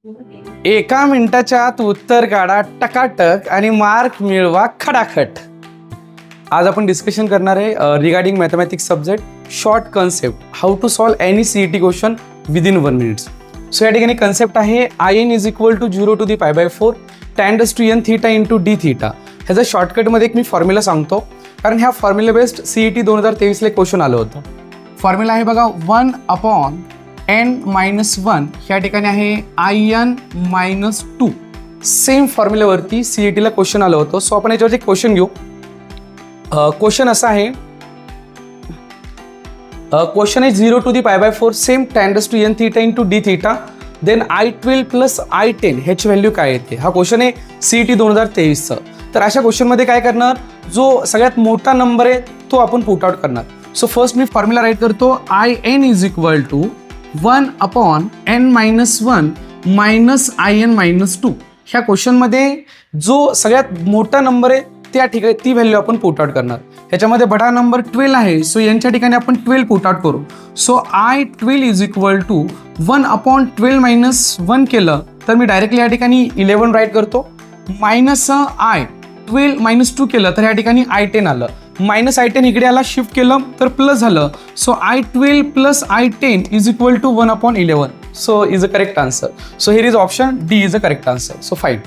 एका मिनिटाच्या आत उत्तर काढा टकाटक आणि मार्क मिळवा खडाखट. आज आपण डिस्कशन करणार आहे regarding mathematics subject short concept how to solve any CET question within 1 minutes. So या ठिकाणी कन्सेप्ट आहे IN is equal to 0 to the π/4 tan to n theta into d theta. ह्याचा शॉर्टकटमध्ये एक मी फॉर्म्युला सांगतो, कारण ह्या फॉर्म्युला बेस्ड CET 2023 क्वेश्चन आलं होतं. फॉर्म्युला आहे बघा 1/n-1 ह्या ठिकाणी आहे IN-2. सेम फॉर्म्युल्यावरती CETला क्वेश्चन आलं होतं. सो आपण याच्यावरती क्वेश्चन घेऊ. क्वेश्चन असा आहे, क्वेश्चन आहे 0 to the π/4 same tan to n theta into d theta then I12 plus I10 ह्याची व्हॅल्यू काय येते. हा क्वेश्चन आहे CET 2023चा. तर अशा क्वेश्चनमध्ये काय करणार, जो सगळ्यात मोठा नंबर आहे तो आपण पुट आउट करणार. सो फर्स्ट मी फॉर्म्युला राईट करतो. IN is equal to 1/n-1 minus IN-2. ह्या क्वेश्चनमध्ये जो सगळ्यात मोठा नंबर आहे त्या ठिकाणी ती व्हॅल्यू आपण पुट आउट करणार. ह्याच्यामध्ये बडा नंबर 12 आहे. सो यांच्या ठिकाणी आपण 12 पुट आउट करू. So I12 is equal to 1/12 - 1 केलं तर मी डायरेक्टली या ठिकाणी 11 राईट करतो. मायनस I12 - 2 केलं तर या ठिकाणी I10 आलं. मायनस I10 इकडे आला, शिफ्ट केलं तर प्लस झालं. So I12 plus I10 is equal to 1/11. So is a correct answer. So here is option D is a correct answer. So fine.